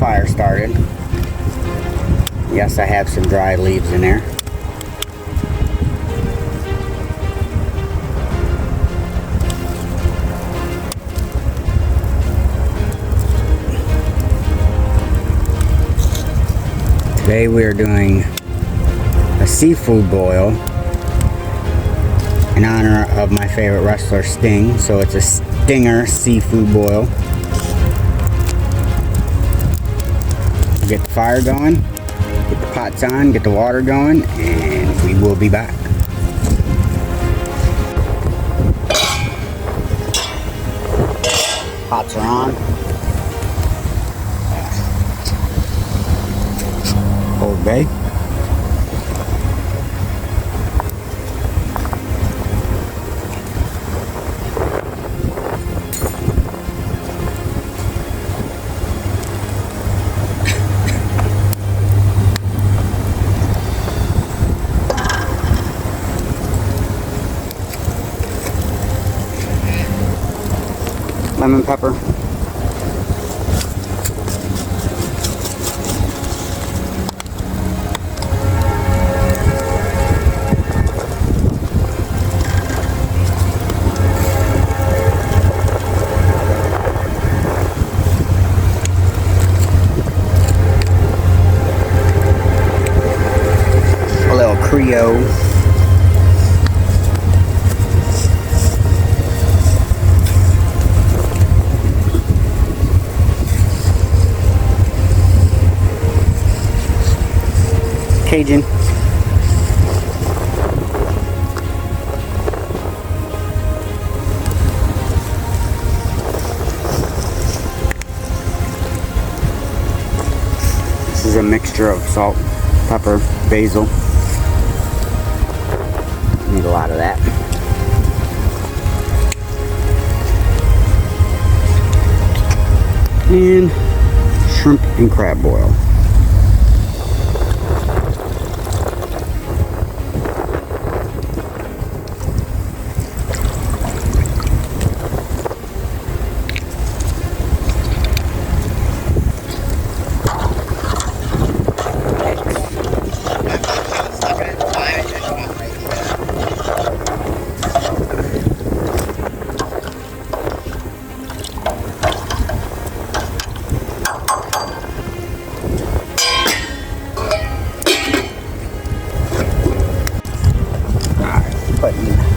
fire started. Yes, I have some dry leaves in there. Today we are doing a seafood boil in honor of my favorite wrestler, Sting. So it's a Stinger seafood boil. Get the fire going, get the pots on, get the water going, and we will be back. Pots are on. Old Bay. Lemon pepper. A little Creole. Cajun. This is a mixture of salt, pepper, basil. Need a lot of that. And shrimp and crab boil.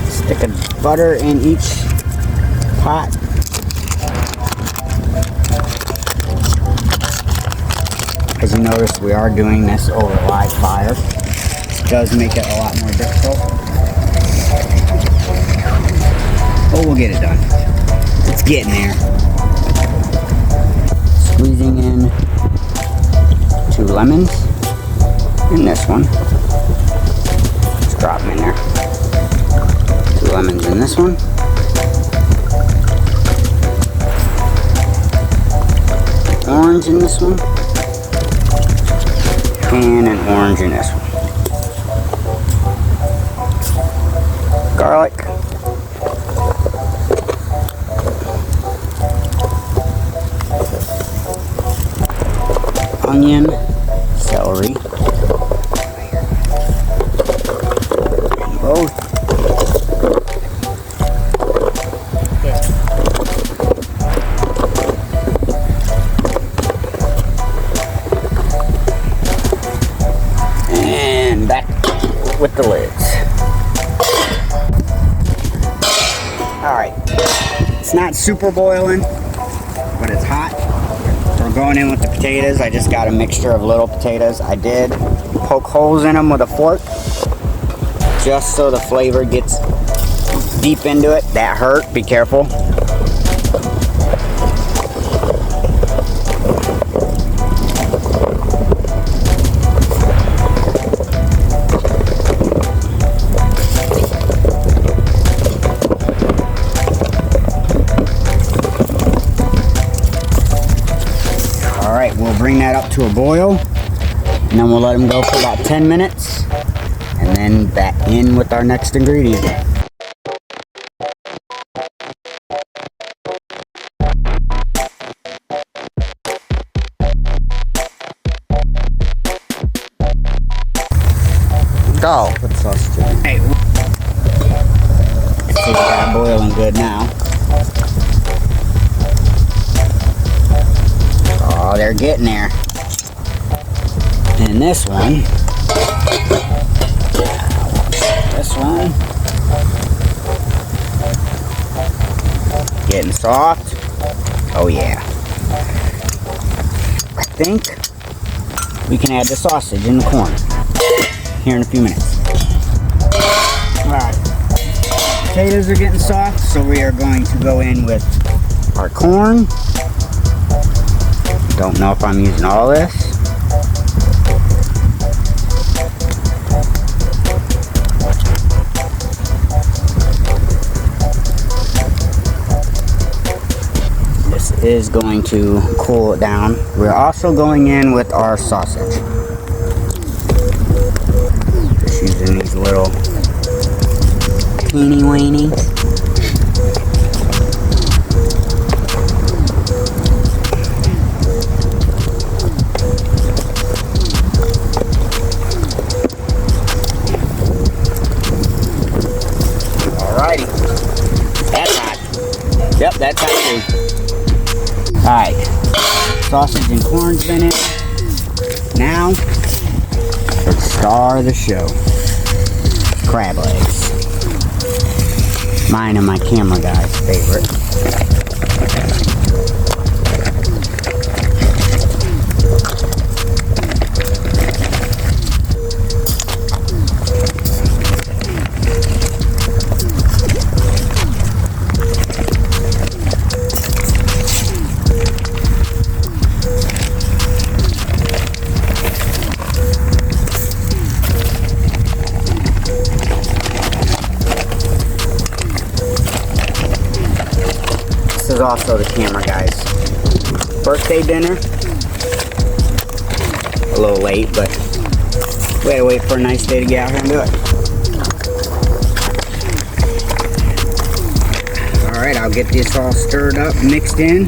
Stick of butter in each pot. As you notice, we are doing this over live fire. It does make it a lot more difficult. Oh, we'll get it done. It's getting there. Squeezing in 2 lemons and this one. Just drop them in there. 2 lemons in this one. Orange in this one. And an orange in this one. Garlic. Onion. Celery. Both. Back with the lids. Alright, it's not super boiling, but it's hot. We're going in with the potatoes. I just got a mixture of little potatoes. I did poke holes in them with a fork just so the flavor gets deep into it. That hurt, be careful. We'll bring that up to a boil, and then we'll let them go for about 10 minutes, and then back in with our next ingredient. go. Put sausage in. Hey. Let's see, we got it boiling good now. Oh, they're getting there. And this one. This one. Getting soft. Oh yeah. I think we can add the sausage in the corn here in a few minutes. Alright. Potatoes are getting soft, so we are going to go in with our corn. Don't know if I'm using all this. Is going to cool it down. We're also going in with our sausage. Just using these little teeny weeny. Alrighty. That's hot. Yep, that's hot too. Alright, sausage and corn's been in. Now, the star of the show, crab legs. Mine and my camera guy's favorite. This is also the camera guy's birthday dinner. A little late, but we had to wait for a nice day to get out here and do it. Alright, I'll get this all stirred up, mixed in.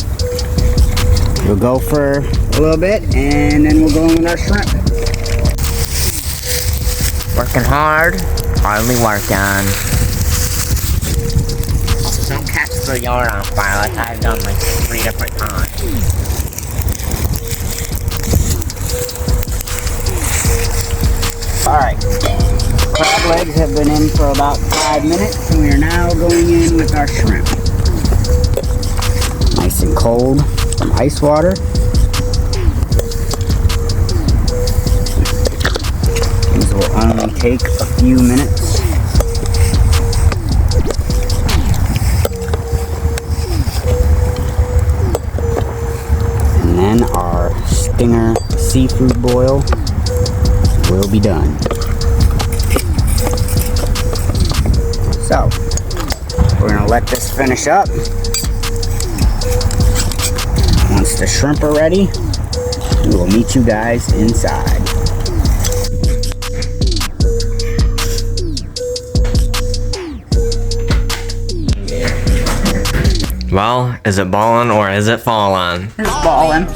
We'll go for a little bit, and then we'll go in with our shrimp. Working hard, hardly working. Don't catch the yarn on fire like I've done like 3 different times. Alright, crab legs have been in for about 5 minutes, and we are now going in with our shrimp. Nice and cold from ice water. These will only take a few minutes. And then our Stinger seafood boil will be done. So, we're gonna let this finish up. Once the shrimp are ready, we will meet you guys inside. Well, is it balling or is it falling? It's balling.